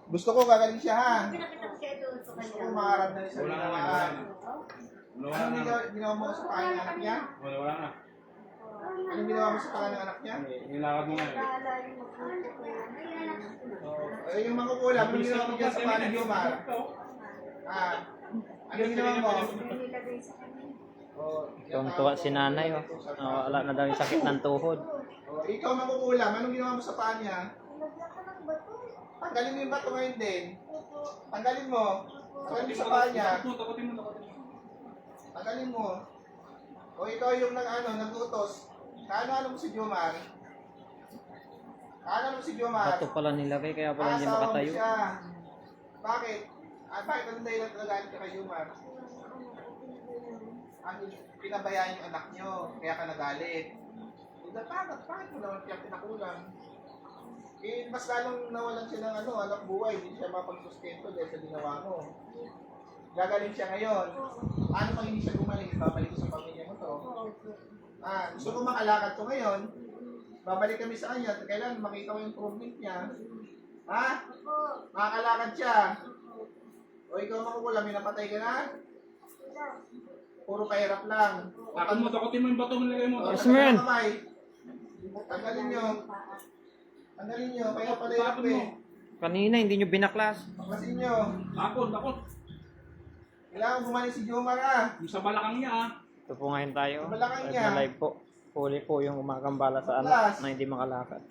Gusto ko gagaling siya ha. Pinakita ko siya ito sa Gusto kanya. ko makakarap na sa Wala na, ginawa. wala na. Anong ginawa mo sa pangalan ng anak niya? Wala na. Anong ginawa mo sa pangalan ng anak niya? Nilakad mo nga eh. Yung mangkukulam, anong ginawa mo dyan sa pangalan ni Omar? Anong ginawa mo? Nilagay sa kanya. Tuwang-tuwa si nanay, oh. Wala na daw yung sakit ng tuhod. Ikaw mangkukulam, anong ginawa mo sa paa niya? Nilagyan ko ng bato. Tanggalin mo yung bato ngayon din. Tanggalin mo. Tanggalin mo sa paa niya. Takutin mo. Tanggalin mo. O ikaw yung nag-utos. Kaano mo si Jomar? Kaano mo si Jomar? Bato pala nilagay, kaya pala hindi Asawa mo makatayo. siya. Bakit? Bakit ang dahilan talagaan ka kay Jomar? Pinabayaan yung anak nyo, kaya ka nagalit. Bakit mo naman kaya pinakulang? Mas lalong nawalan siya ng anak buhay, hindi siya mapagsustento dahil sa ginawa mo. Gagaling siya ngayon. Paano pag hindi siya gumaling? Babalik ko sa pamilya mo to. Gusto ko makalakad to ngayon. Babalik kami sa kanya. Kailan makita ko yung improvement niya. Ha? Makakalakad siya. O ikaw makukulam, may napatay ka na? Puro kahirap lang. Takutin mo yung bato mo nilagay mo. Yes, man. Tanggalin nyo. Tanggalin nyo. Kaya pala hirap eh. Kanina, hindi nyo binaklas. Pakasin nyo. Takot. Kailangan gumaling si Jomar ah. Yung sa balakang niya ah. Ito po ngayon tayo. Balakang Live niya. na live po. Huli po yung umakambala sa anak na hindi makalakad.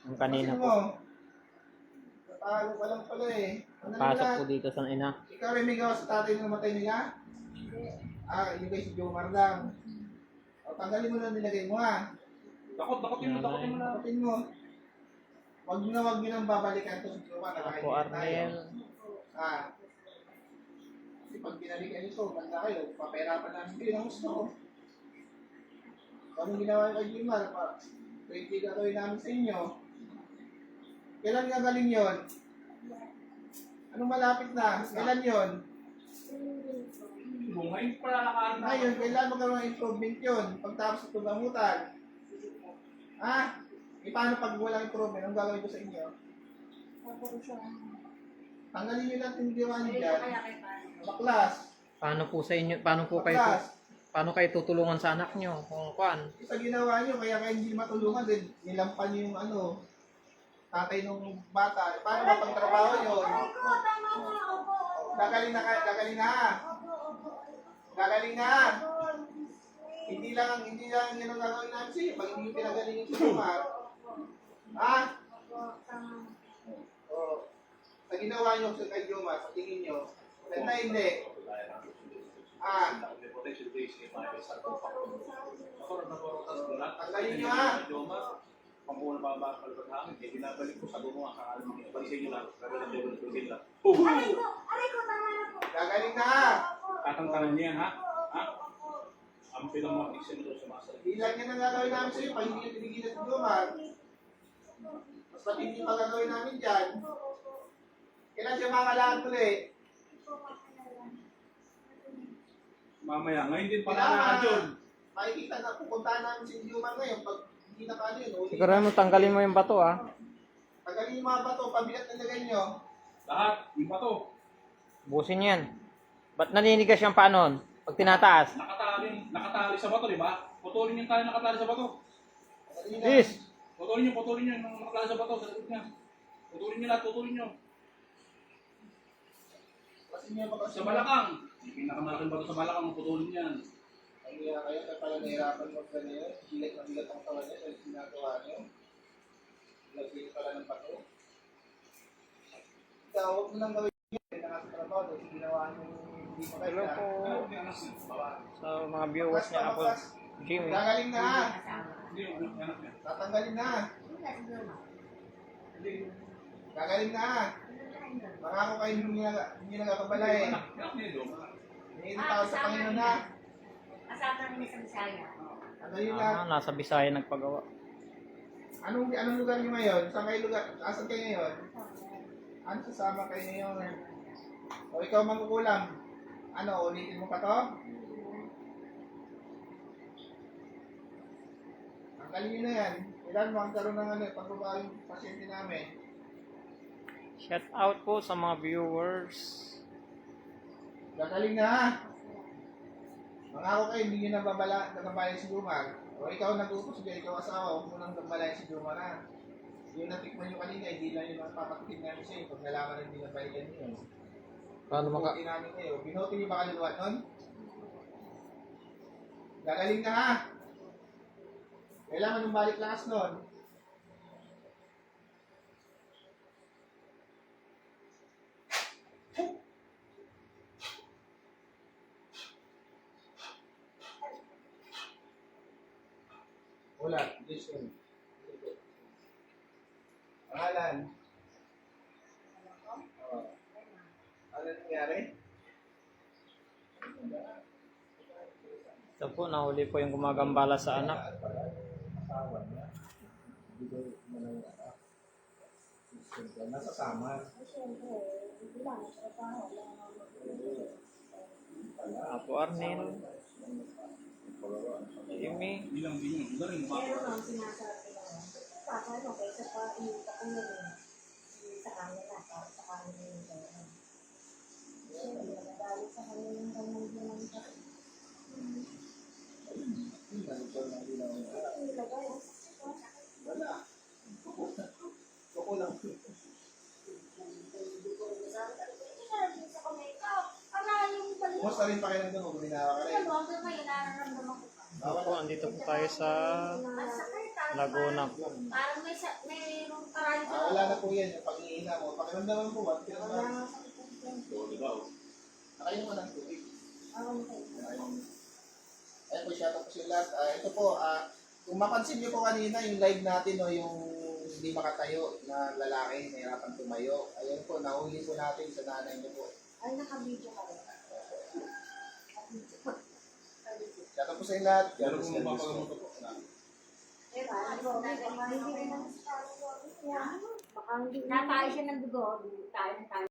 Ang kanina Pakasin po. mo. Tatago pa lang pala eh. Pasok po dito sa ina. Ikaw rin may gawa sa tatay na namatay nila? Yung kay si Jomar lang. O, tanggalin mo na nilagay mo ha. Takutin mo na. Takutin mo. Huwag nyo nang babalikan to si Jomar. Ako, Arnel. Kasi pag binalikan ito, banda kayo, paperapan namin kayo ng gusto ko. Anong ginawa kay Jomar? Pwede gagawin namin sa inyo. Kailan gagaling yon? Anong malapit na? Kailan yon? Ngayon pala lakaran na. Ngayon, kailan magkaroon ng improvement yun? Pagtapos ng tugamutan. Paano pag walang improvement? Anong gagawin ko sa inyo? Tanggalin nyo lang yung diwa nyo dyan. Baklas. Paano po sa inyo? Paano kayo tutulungan sa anak nyo? Kung kuan? Sa ginawa nyo, kaya kayo hindi matulungan din. Nilampan nyo yung tatay nung bata. Paano mapagtrabaho nyo? Gagaling na. Gagaling na. Hindi lang yun ang gagawin namin sa'yo. Pag hindi pinagalingin sa Jomar. Sa ginawa nyo sa kay Jomar, sa tingin nyo, na hindi. Tanggalin nyo Panguna pa ba kalpat hangin, binabalik ko sa gumawa sa alam mo, palisin nyo lang, gagawin ng tuloy lang. Aray ko, tama na po. Gagaling na. Tatangkalan niya ha? Ang pinamatisin doon sa masa. Hindi lang yan ang gagawin namin sa'yo. Pag hindi nyo tinigilan sa Jomar, mas matindi pa gagawin namin dyan. Kailan siya makalakad ulit? Mamaya, ngayon din pala na yun. Makikita na pupuntahan namin si Jomar ngayon. Pag hindi na paano yun. Siguro mo tanggalin mo yung bato, ah. Tanggalin yung mga bato, pabilat na lagay nyo. Lahat, yung bato. Busin yan. Ba't naninigas yung panon? Pag tinataas? Nakatali sa bato, di ba? Putulin yung tali nakatali sa bato. Yes. Putulin nyo yung nakatali sa bato, sa likod niya. Putulin nyo lahat, putulin nyo. Kasi nyo ba kasi Sa balakang. Yung pinakamalaking bato sa balakang, putulin yan. kaya kaya pala nahirapan mo ka niyo. Bilat na bilat ang kawan niya dahil ginagawa niyo. Lagyan pala ng bato. Ikaw, huwag mo lang gawin niyo. Kaya nasa trabaho dahil ginawa niyo hindi mo Hello kaya. po. Sa mga viewers niya ako, Jimmy. Gagaling na. Hindi, yung anak niya. Tatanggalin na. Gagaling na. Pangako kayo hindi nagkakabalay. Anak niya doon. Hindi tao sa Panginoon na. Kasama namin sa Bisaya. Tanggalin na. Nasa Bisaya nagpagawa. Anong lugar niyo ngayon? Saan kayo lugar? Asan kayo ngayon? Ano sasama kayo ngayon? O ikaw mangkukulam. Ulitin mo pa to? Tanggalin niyo na yan. Kailan mo ang karoon ng pagbabago yung pasyente namin? Shout out po sa mga viewers. Gagaling na ha. Mangako kayo, hindi nyo nababalayan si Jumar. O ikaw nag-utos dyan, ikaw asawa, huwag mo nang nababalayan si Jumar ha. Yung natikman nyo kanina, hindi lang yung papatikin namin sa'yo. Pag nalaman na hindi nabalikan nyo. Paano Binuti namin kayo. Binuti nyo ba kaluluwa nun? Gagaling na ha. Kailangan nung balik lakas nun. Wala, this one. Pangalan. Ano nangyari? Ito po, nahuli po yung gumagambala sa anak. Asawa niya. Dito mo lang anak. Nasasama. Apo Arnel. Jimmy. Bilang galing ba? Pero ang sinasabi ko, paano kaysa pa iuta ko na rin sa kanila, sa kanila yung gano'n. Siyempre, nagalit sa kanila yung gano'n naman sa Wala. Kuko lang. Kumusta rin pakiramdam mo? Binawa ka rin. Ito po, andito po tayo sa Laguna po. Parang mayroong parang Wala na po yan. Yung pag-iina mo. Pakiramdaman po. What? Nakainom ka ng tubig. Ayan po, shout out po sila lahat. Ito po, kung mapansin niyo po kanina, yung live natin, no, yung hindi makatayo na lalaki, nahirapan tumayo. Ayun po, nahuli po natin sa nanay niyo po. Ay, naka-video ka rin. Shout out po sa inyo lahat. Pero kung mapapagamoto po, Baka hindi na tayo siya ng dugo, tayo